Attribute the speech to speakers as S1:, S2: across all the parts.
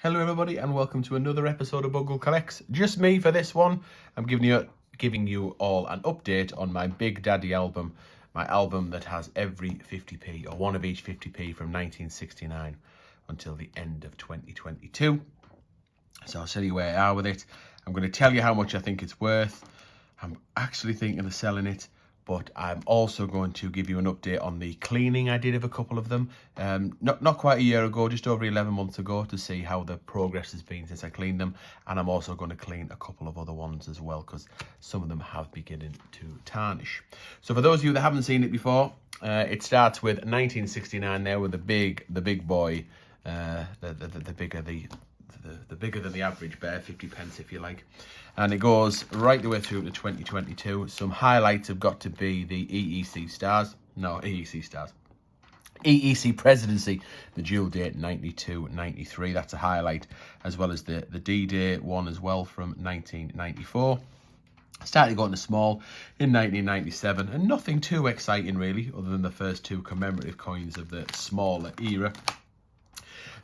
S1: Hello everybody and welcome to another episode of Bungle Collects. Just me for this one. I'm giving you all an update on my Big Daddy album. My album that has every 50p or one of each 50p from 1969 until the end of 2022. So I'll tell you where I are with it. I'm going to tell you how much I think it's worth. I'm actually thinking of selling it, but I'm also going to give you an update on the cleaning I did of a couple of them. Not quite a year ago, just over 11 months ago, to see how the progress has been since I cleaned them. And I'm also going to clean a couple of other ones as well, because some of them have beginning to tarnish. So for those of you that haven't seen it before, it starts with 1969 there with the big boy, the bigger than the average bear, 50p if you like, and it goes right the way through to 2022. Some highlights have got to be the EEC presidency, the dual date 92-93, that's a highlight, as well as the D-Day one as well from 1994. Started going to small in 1997, and nothing too exciting really, other than the first two commemorative coins of the smaller era.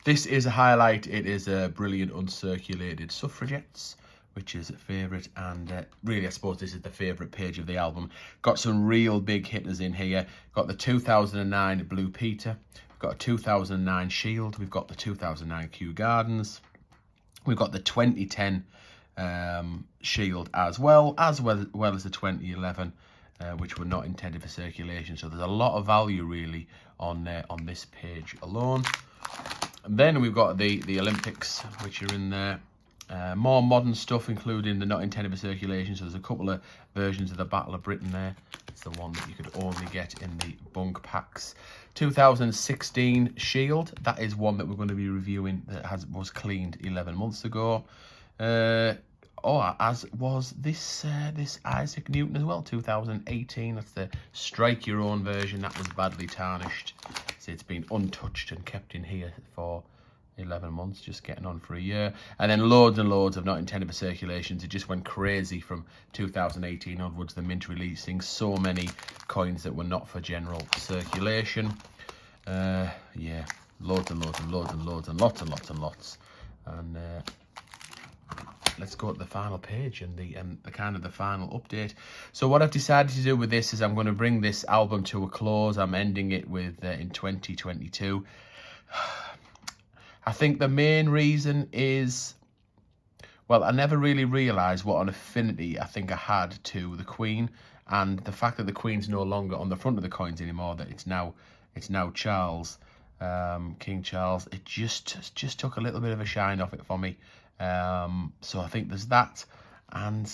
S1: This is a highlight. It is a brilliant uncirculated Suffragettes, which is a favourite, and really I suppose this is the favourite page of the album. Got some real big hitters in here. Got the 2009 Blue Peter, we've got a 2009 Shield, we've got the 2009 Kew Gardens, we've got the 2010 Shield as well as the 2011, which were not intended for circulation. So there's a lot of value really on this page alone. And then we've got the Olympics, which are in there. More modern stuff, including the not intended for circulation. So there's a couple of versions of the Battle of Britain there. It's the one that you could only get in the bunk packs. 2016 Shield, that is one that we're going to be reviewing, that was cleaned 11 months ago. As was this Isaac Newton as well, 2018. That's the strike your own version. That was badly tarnished. So it's been untouched and kept in here for 11 months, just getting on for a year. And then loads and loads of not intended for circulations. It just went crazy from 2018 onwards, the mint releasing so many coins that were not for general circulation. Yeah, loads and loads and loads and loads and lots and lots and lots. And let's go to the final page and the kind of the final update. So what I've decided to do with this is I'm going to bring this album to a close. I'm ending it with in 2022. I think the main reason is, well, I never really realised what an affinity I think I had to the Queen, and the fact that the Queen's no longer on the front of the coins anymore, that it's now Charles, King Charles. It just took a little bit of a shine off it for me. So I think there's that, and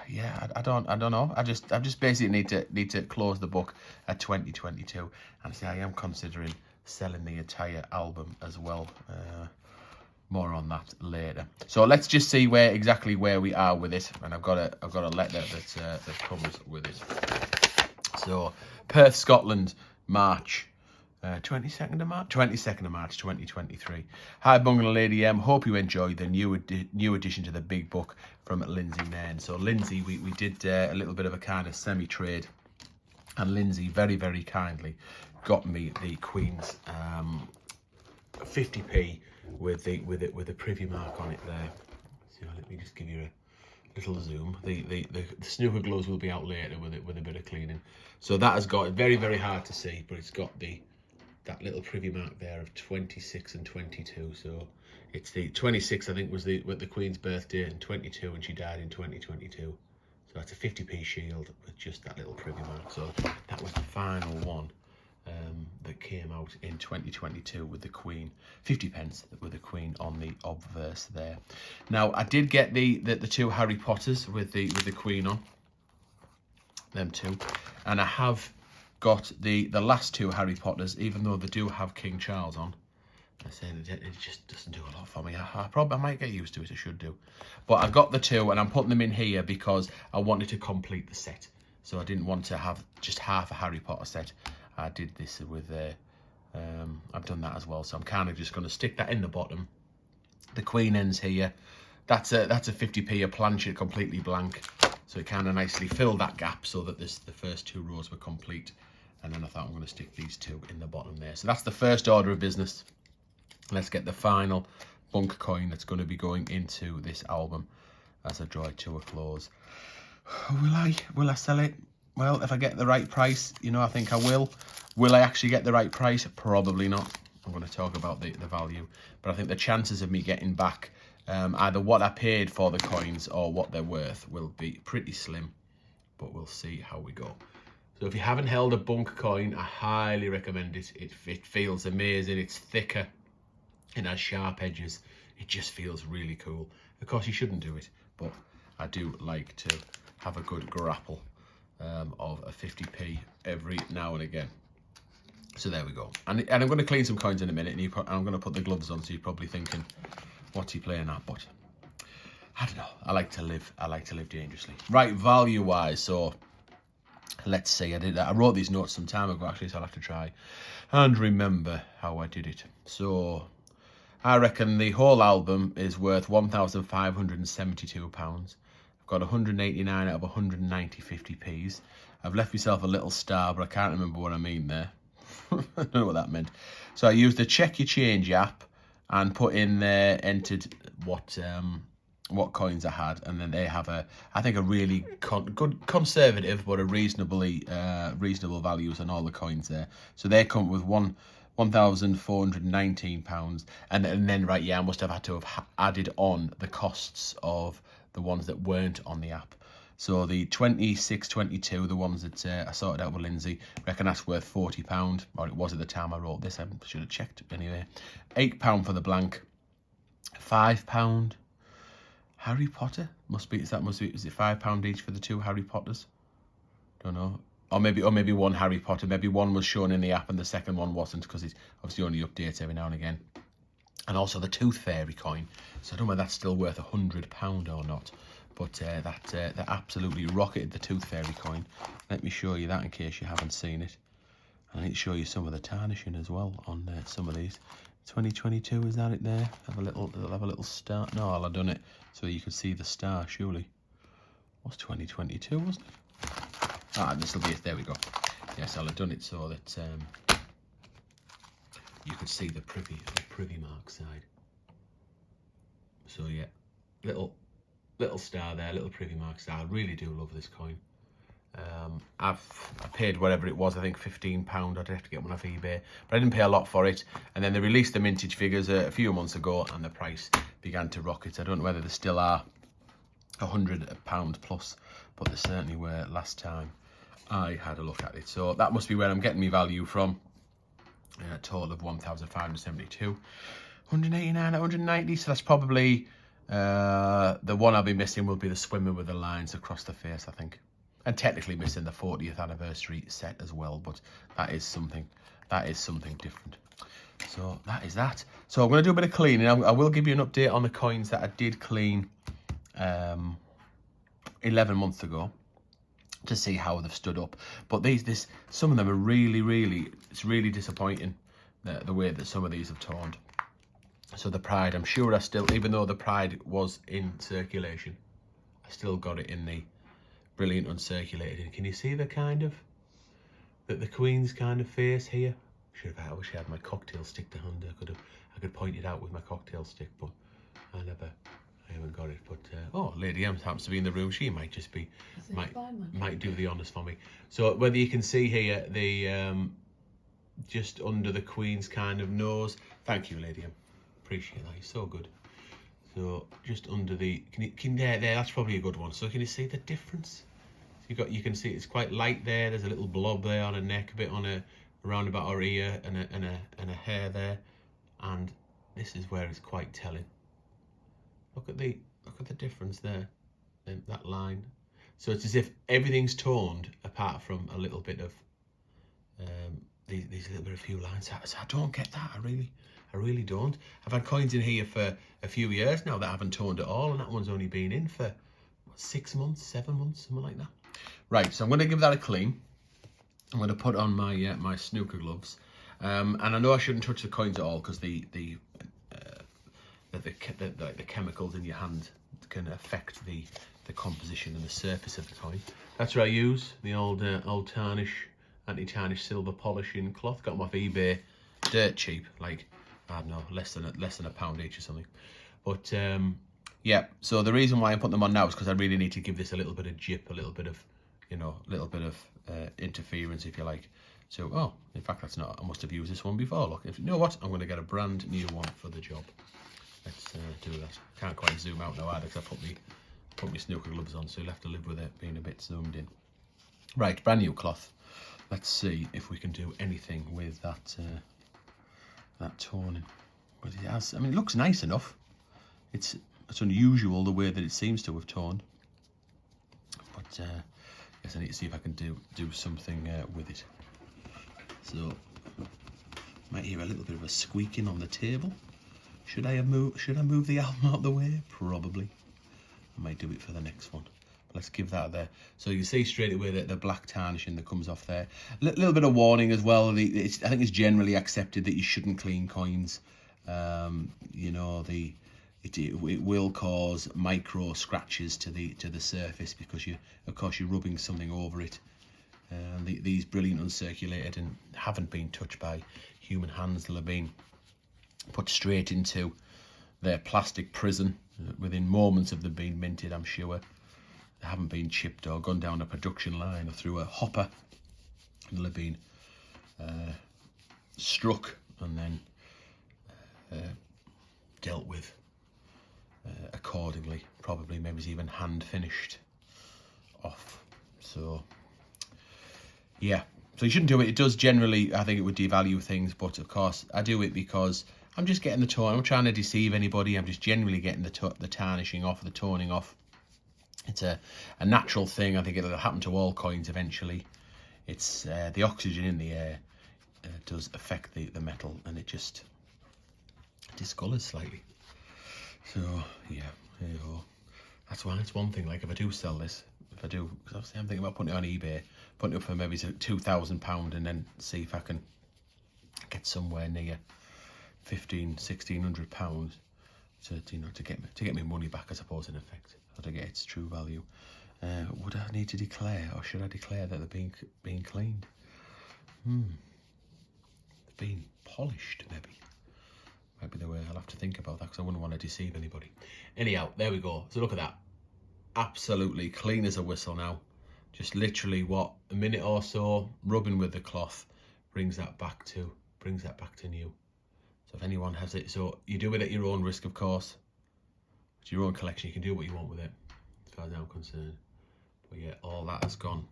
S1: yeah, I don't know. I just basically need to close the book at 2022, and see, I am considering selling the entire album as well. More on that later. So let's just see exactly where we are with it, and I've got a letter that comes with it. So Perth, Scotland, March. 22nd of March 2023. Hi Bungle Lady M, hope you enjoyed the new addition to the big book from Lindsay Nairn. So Lindsay, we did a little bit of a kind of semi-trade, and Lindsay very, very kindly got me the Queen's 50p with the privy mark on it there. So let me just give you a little zoom. The snooker gloves will be out later with a bit of cleaning. So that has got, very, very hard to see, but it's got that little privy mark there of 26 and 22. So it's the 26, I think, was the Queen's birthday, and 22 when she died in 2022. So that's a 50p Shield with just that little privy mark. So that was the final one that came out in 2022 with the Queen, 50p with the Queen on the obverse there. Now I did get the two Harry Potters with the Queen on, them two, and I have got the last two Harry Potters, even though they do have King Charles on. I say it just doesn't do a lot for me. I might get used to it, I should do. But I've got the two, and I'm putting them in here because I wanted to complete the set. So I didn't want to have just half a Harry Potter set. I did this with, I've done that as well. So I'm kind of just going to stick that in the bottom. The Queen ends here. That's a 50p, a planchet completely blank. So it kind of nicely filled that gap so that the first two rows were complete. And then I thought I'm going to stick these two in the bottom there. So that's the first order of business. Let's get the final bunk coin that's going to be going into this album as I draw it to a close. Will I sell it? Well, if I get the right price, you know, I think I will. Will I actually get the right price? Probably not. I'm going to talk about the value. But I think the chances of me getting back either what I paid for the coins or what they're worth will be pretty slim. But we'll see how we go. So if you haven't held a bunk coin, I highly recommend it. It feels amazing. It's thicker. It has sharp edges. It just feels really cool. Of course, you shouldn't do it, but I do like to have a good grapple of a 50p every now and again. So there we go. And I'm going to clean some coins in a minute, and I'm going to put the gloves on, so you're probably thinking, what's he playing at? But I don't know. I like to live dangerously. Right, value-wise, so let's see. I wrote these notes some time ago, actually, so I'll have to try and remember how I did it. So I reckon the whole album is worth £1,572. I've got 189 out of 190 50p's. I've left myself a little star, but I can't remember what I mean there. I don't know what that meant. So I used the Check Your Change app and put in there, entered what coins I had, and then they have I think a really good conservative but a reasonable values on all the coins there. So they come with £1,419, and then right, yeah, I must have had to have added on the costs of the ones that weren't on the app. So the 2622, the ones that I sorted out with Lindsay, reckon that's worth £40, or it was at the time I wrote this. I should have checked anyway. £8 for the blank, £5 Harry Potter is it £5 each for the two Harry Potters? Don't know. Or maybe one Harry Potter. Maybe one was shown in the app and the second one wasn't, because it obviously only updates every now and again. And also the Tooth Fairy coin. So I don't know whether that's still worth £100 or not. But that absolutely rocketed, the Tooth Fairy coin. Let me show you that in case you haven't seen it. And I need to show you some of the tarnishing as well on some of these. 2022, is that it there? Have a little star. No, I've done it so you can see the star, surely. What's 2022, wasn't it? Ah, this will be it. There we go. Yes, I'll have done it so that you could see the privy mark side. So yeah, little star there, little privy mark star. I really do love this coin. I paid whatever it was, I think £15. I'd have to get one off eBay, but I didn't pay a lot for it. And then they released the mintage figures a few months ago, and the price began to rocket. I don't know whether they still are £100 plus, but they certainly were last time I had a look at it. So that must be where I'm getting my value from. A total of 1,572, 189 at 190. So that's probably the one I'll be missing will be the swimmer with the lines across the face, I think. And technically missing the 40th anniversary set as well, but that is something different. So that is that. So I'm going to do a bit of cleaning. I will give you an update on the coins that I did clean 11 months ago to see how they've stood up. But some of them are really, it's really disappointing the way that some of these have toned. So the Pride, I'm sure I still, even though the Pride was in circulation, I still got it in the Brilliant uncirculated. Can you see the the Queen's kind of face here? I wish I had my cocktail stick to hand. I could point it out with my cocktail stick, but I haven't got it. But oh, Lady M happens to be in the room. She might just be might do the honours for me. So whether you can see here the just under the Queen's kind of nose. Thank you, Lady M. Appreciate that. You're so good. So just under the there, that's probably a good one. So can you see the difference? So you can see it's quite light there. There's a little blob there on her neck, a bit around about her ear, and a hair there. And this is where it's quite telling. Look at the difference there, and that line. So it's as if everything's toned apart from a little bit of these little bit of few lines. So I don't get that. I really don't. I've had coins in here for a few years now that haven't toned at all, and that one's only been in for 6 months, 7 months, something like that. Right, so I'm going to give that a clean. I'm going to put on my my snooker gloves, and I know I shouldn't touch the coins at all because the chemicals in your hand can affect the composition and the surface of the coin. That's what I use, the old anti-tarnish silver polishing cloth. Got them off eBay, dirt cheap, like I don't know, less than a pound each or something. But yeah, so the reason why I'm putting them on now is because I really need to give this a little bit of jip, a little bit of, you know, a little bit of interference, if you like. So, oh, in fact, that's not, I must have used this one before. Look, you know what? I'm going to get a brand new one for the job. Let's do that. Can't quite zoom out now either because I put my snooker gloves on, so you'll have to live with it being a bit zoomed in. Right, brand new cloth. Let's see if we can do anything with that that toning. But it has, I mean, it looks nice enough. It's unusual the way that it seems to have toned. But I guess I need to see if I can do something with it. So might hear a little bit of a squeaking on the table. Should I move the album out of the way? Probably. I might do it for the next one. But let's give that there. So you see straight away that the black tarnishing that comes off there. A little bit of warning as well. I think it's generally accepted that you shouldn't clean coins. You know, it will cause micro scratches to the surface because of course you're rubbing something over it. These brilliant uncirculated and haven't been touched by human hands. They'll have been put straight into their plastic prison within moments of them being minted, I'm sure. They haven't been chipped or gone down a production line or through a hopper. They'll have been struck and then dealt with accordingly. Probably maybe even hand finished off. So yeah, so you shouldn't do it. It does generally, I think it would devalue things, but of course I do it because I'm just getting the tone. I'm not trying to deceive anybody. I'm just generally getting the tarnishing off, the toning off. It's a natural thing. I think it'll happen to all coins eventually. It's the oxygen in the air does affect the metal, and it just discolors slightly. So yeah, there you go. That's why it's one thing. Like if I do sell this, if I do, because obviously I'm thinking about putting it on eBay, putting it up for maybe £2,000, and then see if I can get somewhere near £1,500–1,600 to get my money back, I suppose, in effect, or to get its true value. Would I need to declare, or should I declare that they're being cleaned? Being polished, maybe. Might be the way. I'll have to think about that because I wouldn't want to deceive anybody. Anyhow, there we go. So look at that. Absolutely clean as a whistle now. Just literally what, a minute or so rubbing with the cloth brings that back to new. So if anyone has it, so you do it at your own risk, of course. It's your own collection. You can do what you want with it, as far as I'm concerned. But yeah, all that has gone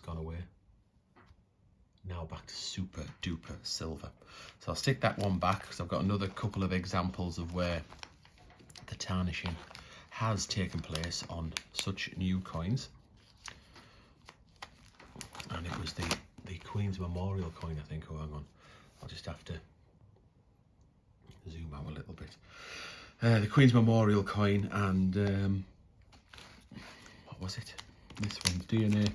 S1: away. Now back to super duper silver. So I'll stick that one back because I've got another couple of examples of where the tarnishing has taken place on such new coins. And it was the Queen's Memorial coin, I think. Oh, hang on. I'll just have to zoom out a little bit. The Queen's Memorial coin, and what was it? This one's DNA.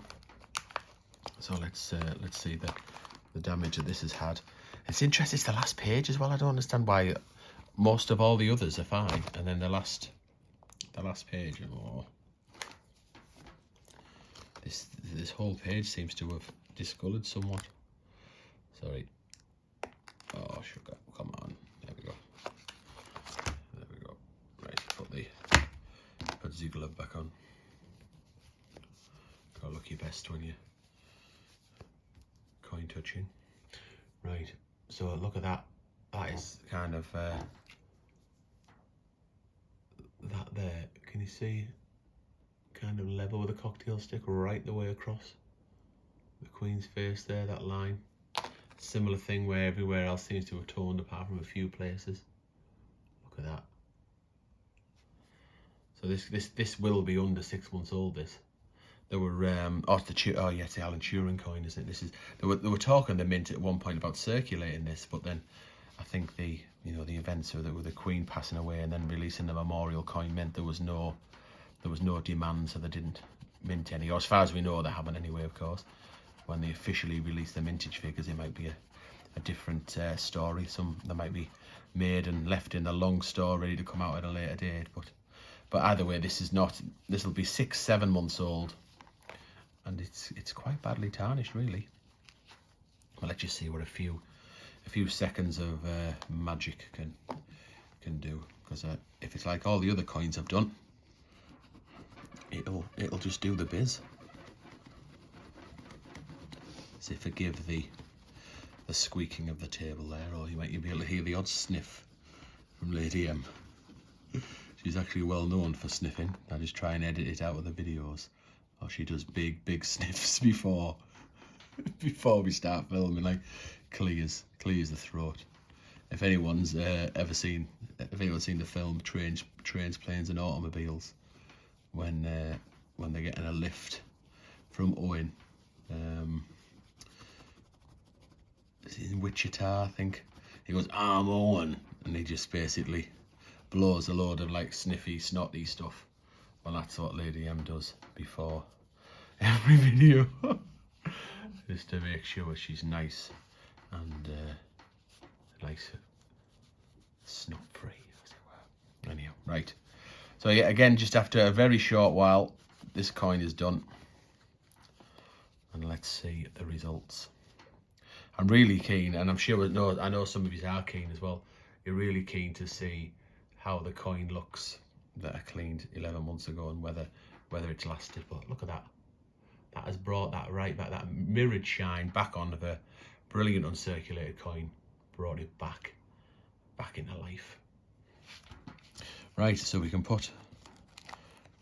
S1: So let's see the damage that this has had. It's interesting. It's the last page as well. I don't understand why most of all the others are fine, and then the last page. Oh, this whole page seems to have discoloured somewhat. Sorry. Oh sugar, come on. There we go. There we go. Right, put the glove back on. Gotta look your best when you coin touching. Right, so look at that. That is kind of that there. Can you see? Kind of level with a cocktail stick right the way across the Queen's face there. That line. Similar thing where everywhere else seems to have toned apart from a few places. Look at that. So this will be under 6 months old. This. There were it's the Alan Turing coin, isn't it? They were talking the mint at one point about circulating this, but then I think the events with the Queen passing away and then releasing the memorial coin meant there was no demand, so they didn't mint any. Or as far as we know, they haven't anyway. Of course, when they officially release the mintage figures, it might be a different story. They might be made and left in a long store, ready to come out at a later date. But either way, this will be 6-7 months old. And it's quite badly tarnished, really. Well, let's just see what a few a few seconds of magic can do. Because if it's like all the other coins I've done, it'll just do the biz. So forgive the squeaking of the table there, or you might be able to hear the odd sniff from Lady M. She's actually well known for sniffing. I just try and edit it out of the videos. Or she does big sniffs before we start filming, like clears the throat. If anyone's ever seen the film Trains, Planes and Automobiles, when they're getting a lift from Owen, in Wichita, I think, he goes, "I'm Owen," and he just basically blows a load of like sniffy, snotty stuff. Well, that's what Lady M does before every video, just to make sure she's nice and nice, snot free, as it were. Anyhow, right. So yeah, again, just after a very short while, this coin is done, and let's see the results. I'm really keen, and I'm sure I know some of you are keen as well. You're really keen to see how the coin looks that I cleaned 11 months ago, and whether it's lasted. But look at that. That has brought that right back, that mirrored shine back onto the brilliant uncirculated coin. Brought it back into life. Right, so we can put,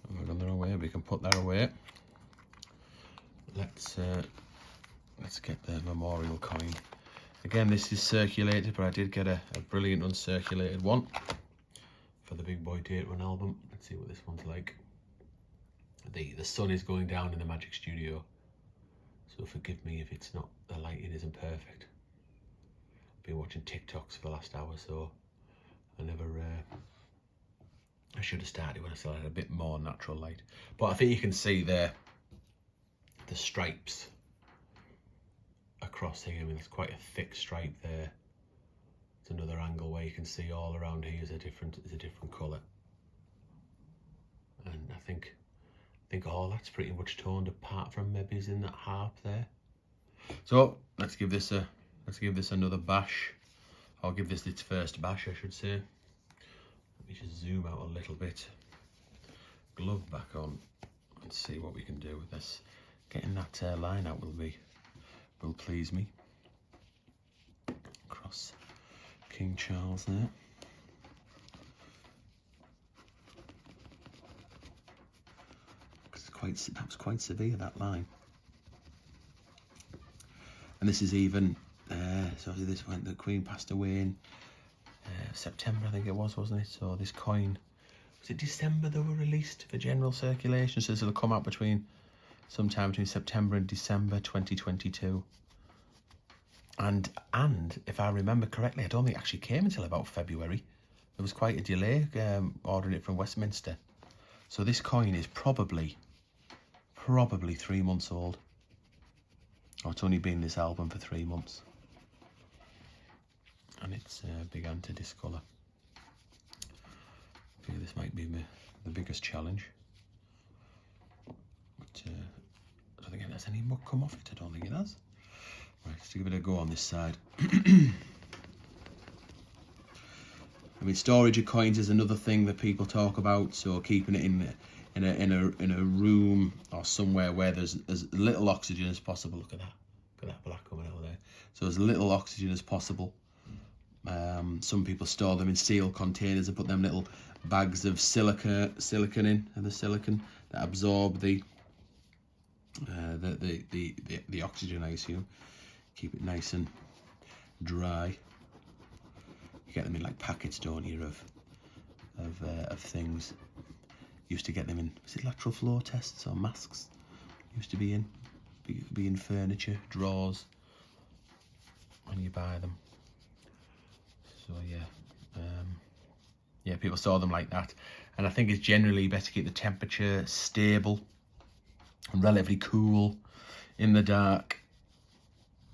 S1: we've gone the wrong way, we can put that away. Let's get the memorial coin. Again, this is circulated, but I did get a brilliant uncirculated one for the Big Boy Date Run album. Let's see what this one's like. The sun is going down in the Magic Studio, so forgive me if it's not, the lighting isn't perfect. I've been watching TikToks for the last hour, so I should have started when I still had a bit more natural light. But I think you can see there the stripes across here. I mean, there's quite a thick stripe there. It's another angle where you can see all around here is a different colour. And I think all that's pretty much toned, apart from maybe is in that harp there. So let's give this another bash. I'll give this its first bash, I should say. Let me just zoom out a little bit. Glove back on and see what we can do with this. Getting that line out will please me. Across King Charles there. That was quite severe, that line. And this is even, so this went, the Queen passed away in September, I think it was, wasn't it? So this coin, was it December they were released for general circulation? So this will come out sometime between September and December 2022. And if I remember correctly, I don't think it actually came until about February. There was quite a delay ordering it from Westminster. So this coin is probably 3 months old. Oh, it's only been in this album for 3 months. And it's began to discolour. I feel this might be the biggest challenge. But I don't think it has any muck come off it. I don't think it has. Right, let's give it a go on this side. I mean, storage of coins is another thing that people talk about. So keeping it in a room or somewhere where there's as little oxygen as possible. Look at that black coming out there. So as little oxygen as possible. Some people store them in steel containers and put them little bags of silicon in, and the silicon that absorb the oxygen, I assume. Keep it nice and dry. You get them in like packets, don't you, of things. Used to get them in, was it lateral flow tests or masks? Used to be in furniture, drawers, when you buy them. So yeah, people store them like that. And I think it's generally better to keep the temperature stable and relatively cool in the dark,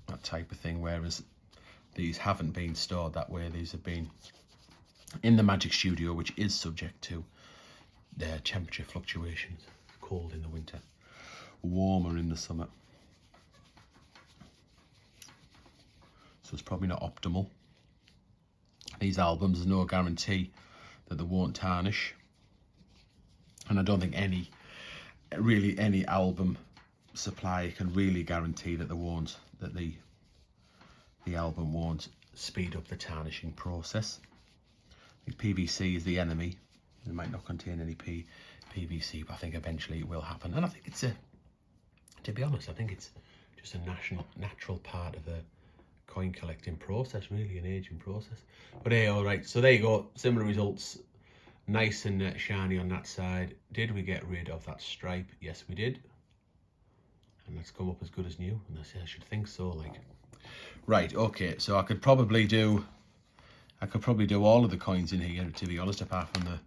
S1: that type of thing, whereas these haven't been stored that way. These have been in the Magic Studio, which is subject to their temperature fluctuations. Cold in the winter, warmer in the summer. so it's probably not optimal. These albums, there's no guarantee that they won't tarnish, and I don't think any album supplier can really guarantee that the album won't speed up the tarnishing process. I think PVC is the enemy. It might not contain any PVC, but I think eventually it will happen. And I think it's to be honest, I think it's just a natural part of the coin collecting process, really, an aging process. But hey, all right, so there you go, similar results, nice and shiny on that side. Did we get rid of that stripe? Yes, we did. And that's come up as good as new, and I should think so. Like, right, okay, so I could probably do all of the coins in here, to be honest, apart from the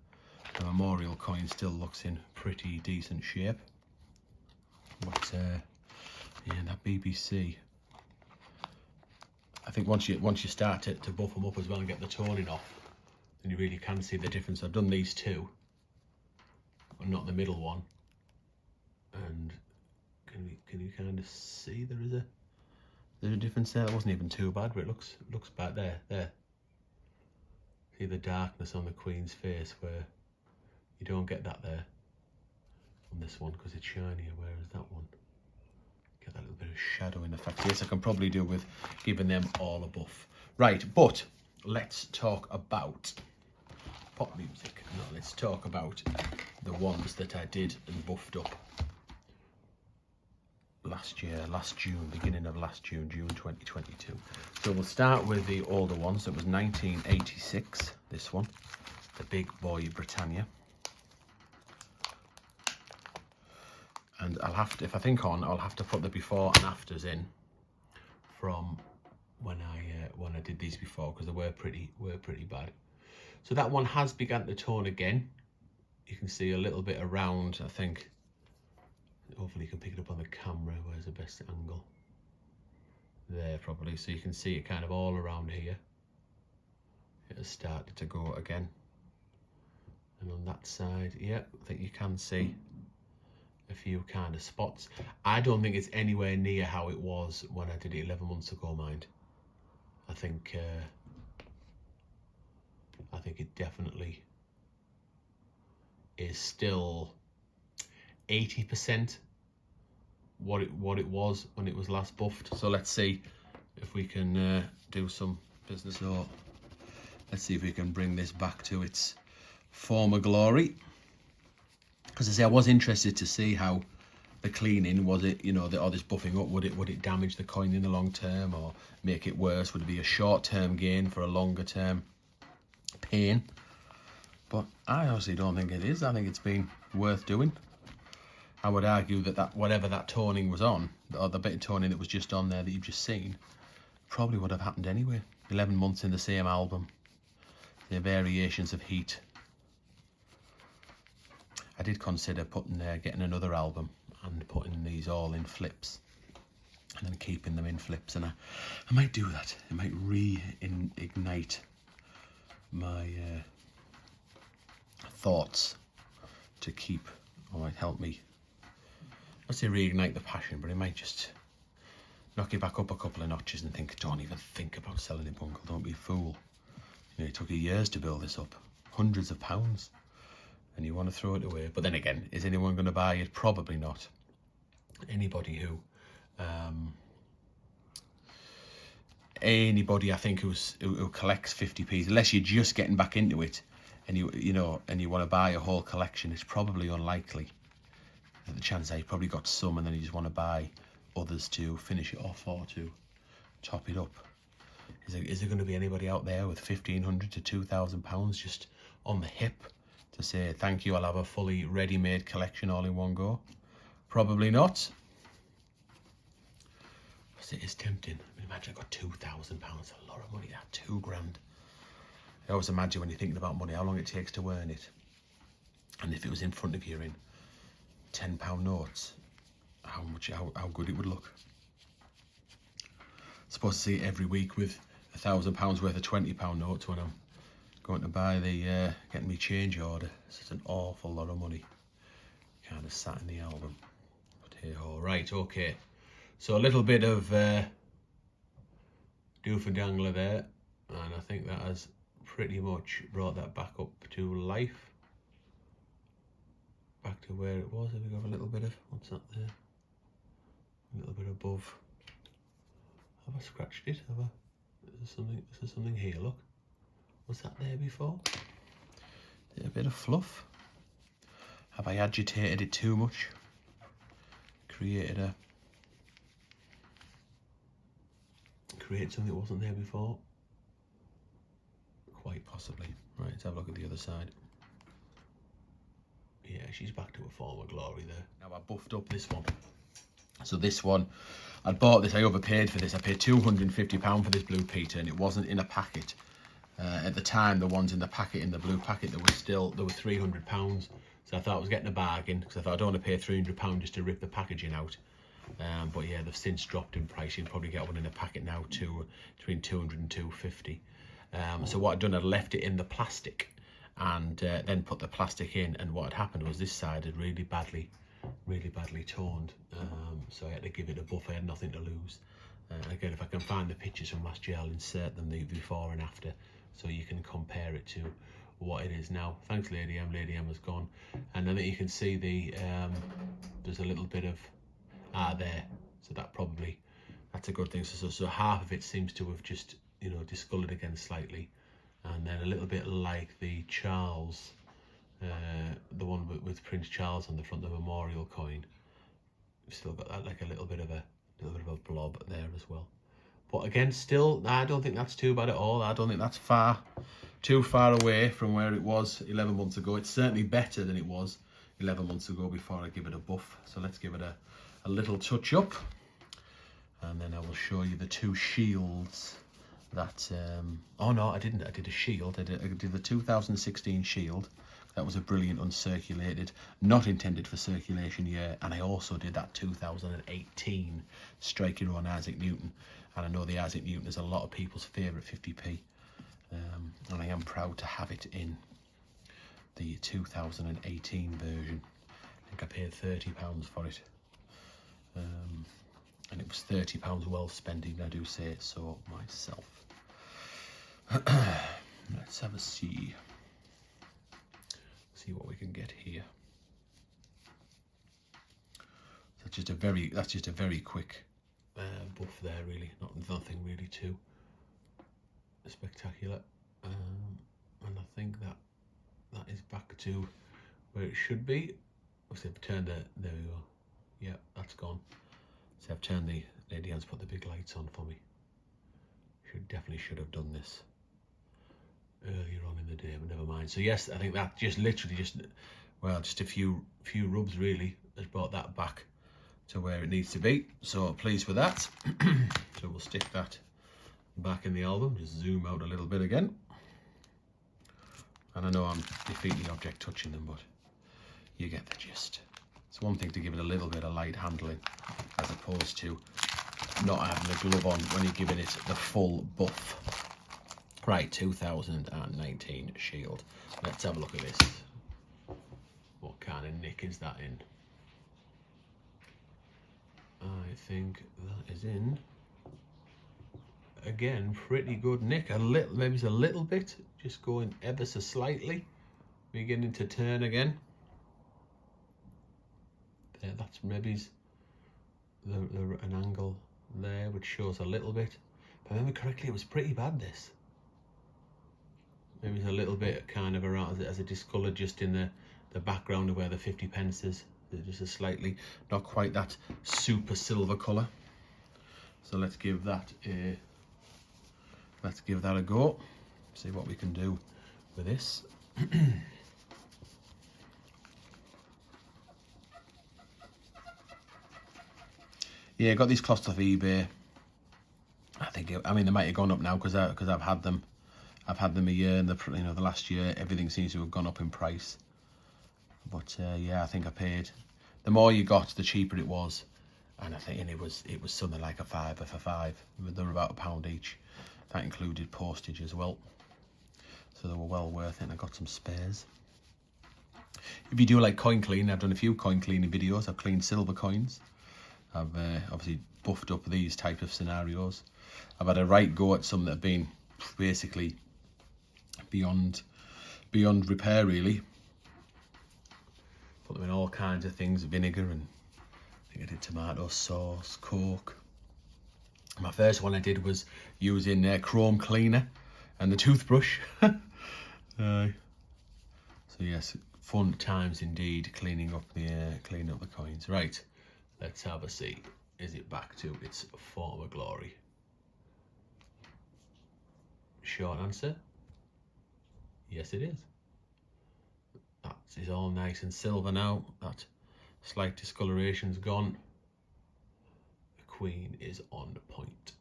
S1: memorial coin still looks in pretty decent shape. But yeah, that BBC, I think once you start to buff them up as well and get the toning off, then you really can see the difference. I've done these two, but not the middle one. And can you kind of see there's a difference there? It wasn't even too bad, but it looks bad there. See the darkness on the Queen's face, where you don't get that there on this one because it's shinier, whereas that one, get that little bit of shadow in the fact. Yes, I can probably do with giving them all a buff. Right, but let's talk about pop music. No, let's talk about the ones that I did and buffed up last June, beginning of last June 2022. So we'll start with the older ones. It was 1986, this one, the Big Boy Britannia. And I'll have to, if I think on, I'll have to put the before and afters in from when I did these before, because they were pretty bad. So that one has begun to tone again. You can see a little bit around, I think. Hopefully you can pick it up on the camera. Where's the best angle? There, probably. So you can see it kind of all around here. It has started to go again. And on that side, yeah, I think you can see a few kind of spots. I don't think it's anywhere near how it was when I did it 11 months ago, mind. I think it definitely is still 80% what it was when it was last buffed. So let's see if we can do some business. So let's see if we can bring this back to its former glory. Because I say, I was interested to see how the cleaning, was it, you know, all this buffing up, would it damage the coin in the long term or make it worse? Would it be a short-term gain for a longer-term pain? But I honestly don't think it is. I think it's been worth doing. I would argue that whatever that toning was on, or the bit of toning that was just on there that you've just seen, probably would have happened anyway. 11 months in the same album, the variations of heat. I did consider getting another album and putting these all in flips, and then keeping them in flips, and I might do that. It might reignite my thoughts to keep, or might help me. I'd say reignite the passion, but it might just knock you back up a couple of notches and think, don't even think about selling it, Bungle. Don't be a fool. You know, it took you years to build this up, hundreds of pounds. And you want to throw it away. But then again, is anyone going to buy it? Probably not. Anybody who I think who collects 50p's, unless you're just getting back into it and you want to buy a whole collection, it's probably unlikely. The chances are you probably got some and then you just want to buy others to finish it off or to top it up. Is there going to be anybody out there with £1,500 to £2,000 just on the hip to say, thank you, I'll have a fully ready-made collection all in one go? Probably not. But it is tempting. I mean, imagine I got £2,000, a lot of money, that £2,000. I always imagine when you're thinking about money, how long it takes to earn it. And if it was in front of you in £10 notes, how good it would look. I'm supposed to see it every week with £1,000 worth of £20 notes when I'm going to buy getting me change order. It's just an awful lot of money kind of sat in the album. But hey ho, right, okay. So a little bit of doofer dangler there, and I think that has pretty much brought that back up to life, back to where it was. Have we got a little bit of, what's that there, a little bit above. Have I scratched it? Have I? Is there something here? Look, was that there before? A bit of fluff. Have I agitated it too much? Created something that wasn't there before? Quite possibly. Right, let's have a look at the other side. Yeah, she's back to her former glory there. Now I buffed up this one. So this one, I bought this, I overpaid for this. I paid £250 for this Blue Peter, and it wasn't in a packet. At the time, the ones in the packet, in the blue packet, there were £300. So I thought I was getting a bargain, because I thought I don't want to pay £300 just to rip the packaging out. But yeah, they've since dropped in price. You can probably get one in a packet now between 200 and 250. So what I'd done, I'd left it in the plastic, and then put the plastic in. And what had happened was this side had really badly toned. So I had to give it a buff. I had nothing to lose. Again, if I can find the pictures from last year, I'll insert them, the before and after, so you can compare it to what it is now. Thanks, Lady M. Lady M has gone, and I think you can see the there's a little bit of there, so that's a good thing. So half of it seems to have just, you know, discoloured again slightly, and then a little bit like the Charles, the one with Prince Charles on the front, the memorial coin. We've still got that, like a little bit of a blob there as well. But again, still, I don't think that's too bad at all. I don't think that's too far away from where it was 11 months ago. It's certainly better than it was 11 months ago before I give it a buff. So let's give it a little touch up, and then I will show you the two shields that oh no, I didn't. I did a shield. I did the 2016 shield. That was a brilliant uncirculated, not intended for circulation year. And I also did that 2018 Strike Hero on Isaac Newton. And I know the Isaac Newton is a lot of people's favourite 50p. And I am proud to have it in the 2018 version. I think I paid £30 for it. And it was £30 well spending, I do say so myself. Let's have a see what we can get here. That's just a very quick buff there, really. Nothing really too spectacular. And I think that is back to where it should be. So I've turned there we go. Yeah, that's gone. So I've turned the Lady Anne's put the big lights on for me. Definitely should have done this earlier on in the day, but never mind. So yes, I think that just a few rubs really has brought that back to where it needs to be. So pleased with that. So we'll stick that back in the album. Just zoom out a little bit again. And I know I'm defeating the object touching them, but you get the gist. It's one thing to give it a little bit of light handling, as opposed to not having the glove on when you're giving it the full buff. Right, 2019 shield. Let's have a look at this. What kind of nick is that in? I think that is in, again, pretty good nick. Maybe it's a little bit, just going ever so slightly, beginning to turn again. There, that's maybe an angle there which shows a little bit. If I remember correctly, it was pretty bad, this. Maybe it's a little bit kind of around as a discoloured just in the background of where the 50 pence is. Just a slightly, not quite that super silver colour. So let's give that a go. See what we can do with this. Yeah, I got these cloths off eBay. I mean, they might have gone up now because I've had them. I've had them a year, and the last year everything seems to have gone up in price. But yeah, I think I paid. The more you got, the cheaper it was, and I think it was something like a £5 for 5. They were about £1 each. That included postage as well, so they were well worth it. And I got some spares. If you do like coin cleaning, I've done a few coin cleaning videos. I've cleaned silver coins. I've obviously buffed up these type of scenarios. I've had a right go at some that have been basically beyond repair, really. Put them in all kinds of things, vinegar, and I think I did tomato sauce, Coke. My first one I did was using chrome cleaner and the toothbrush. So yes, fun times indeed, cleaning up the coins. Right, let's have a see. Is it back to its former glory? Short answer, yes it is. That is all nice and silver now. That slight discoloration's gone. The Queen is on point.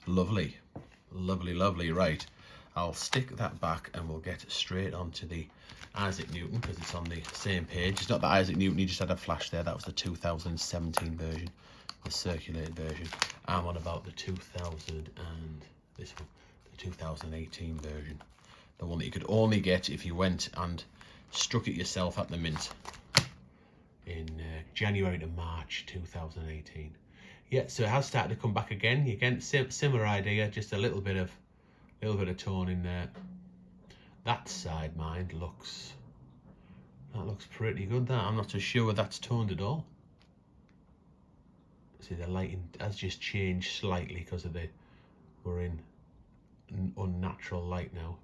S1: Lovely, lovely, lovely. Right, I'll stick that back and we'll get straight onto the Isaac Newton because it's on the same page. It's not the Isaac Newton, you just had a flash there. That was the 2017 version, the circulated version. I'm on about the 2018 version. The one that you could only get if you went and struck it yourself at the mint in January to March 2018. Yeah, so it has started to come back again. Again, similar idea, just a little bit of tone in there. That side, mind, looks pretty good. That I'm not so sure that's toned at all. See, the lighting has just changed slightly because of we're in unnatural light now.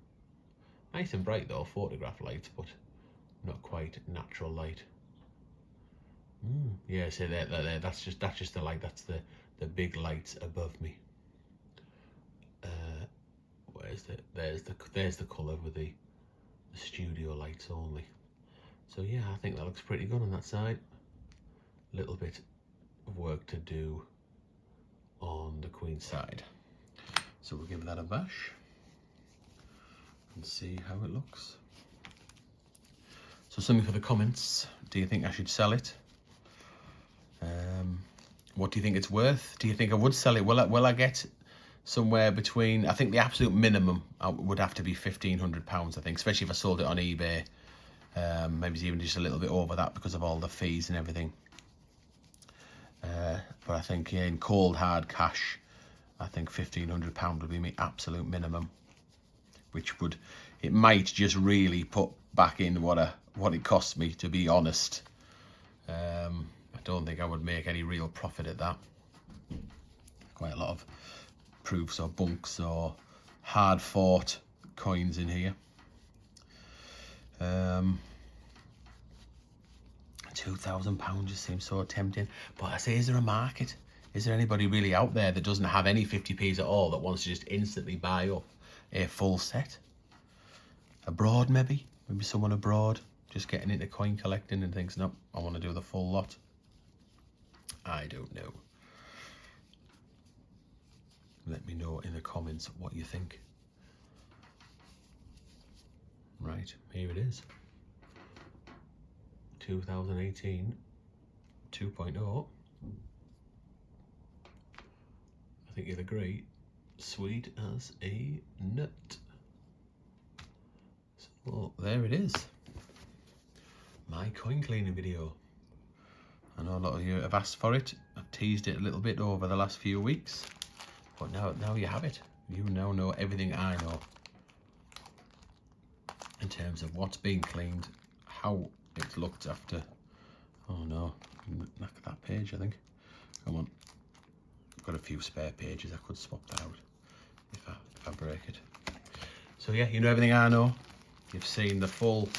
S1: Nice and bright though, photograph light, but not quite natural light. Yeah, see there, that's just the light. That's the big lights above me. There's the colour with the studio lights only. So yeah, I think that looks pretty good on that side. Little bit of work to do on the Queen side. So we'll give that a bash and see how it looks. So something for the comments. Do you think I should sell it? What do you think it's worth? Do you think I would sell it? Will I get somewhere between, I think the absolute minimum would have to be £1,500, I think, especially if I sold it on eBay. Maybe even just a little bit over that because of all the fees and everything. But I think in cold hard cash, I think £1,500 would be my absolute minimum, which it might just really put back in what it cost me, to be honest. I don't think I would make any real profit at that. Quite a lot of proofs or bunks or hard fought coins in here. £2,000 just seems so tempting. But I say, is there a market? Is there anybody really out there that doesn't have any 50p's at all that wants to just instantly buy up a full set? Abroad, maybe someone abroad just getting into coin collecting and thinks, no, I want to do the full lot. I don't know. Let me know in the comments what you think. Right, here it is. 2018 2.0. I think you'll agree, sweet as a nut. So there it is. My coin cleaning video. I know a lot of you have asked for it. I've teased it a little bit over the last few weeks. But now you have it. You now know everything I know in terms of what's being cleaned, how it's looked after. Oh no, knock that page, I think. Come on. I've got a few spare pages. I could swap that out if I break it. So yeah, you know everything I know. You've seen the full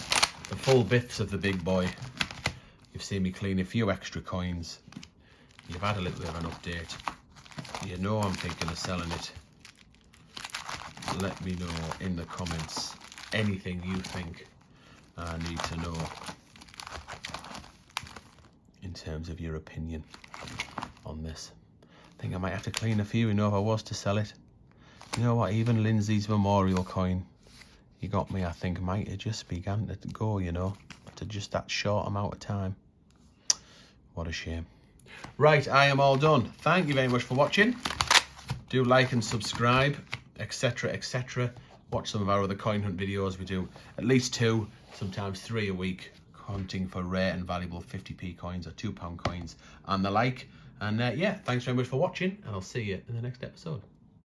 S1: bits of the big boy. You've seen me clean a few extra coins. You've had a little bit of an update. You know I'm thinking of selling it. Let me know in the comments anything you think I need to know in terms of your opinion on this. I think I might have to clean a few, you know, if I was to sell it. You know what, even Lindsay's memorial coin, you got me, I think, might have just begun to go, you know, after just that short amount of time. What a shame. Right, I am all done. Thank you very much for watching. Do like and subscribe, etc, etc. Watch some of our other coin hunt videos. We do at least 2, sometimes 3 a week, hunting for rare and valuable 50p coins or £2 coins and the like. And yeah, thanks very much for watching, and I'll see you in the next episode.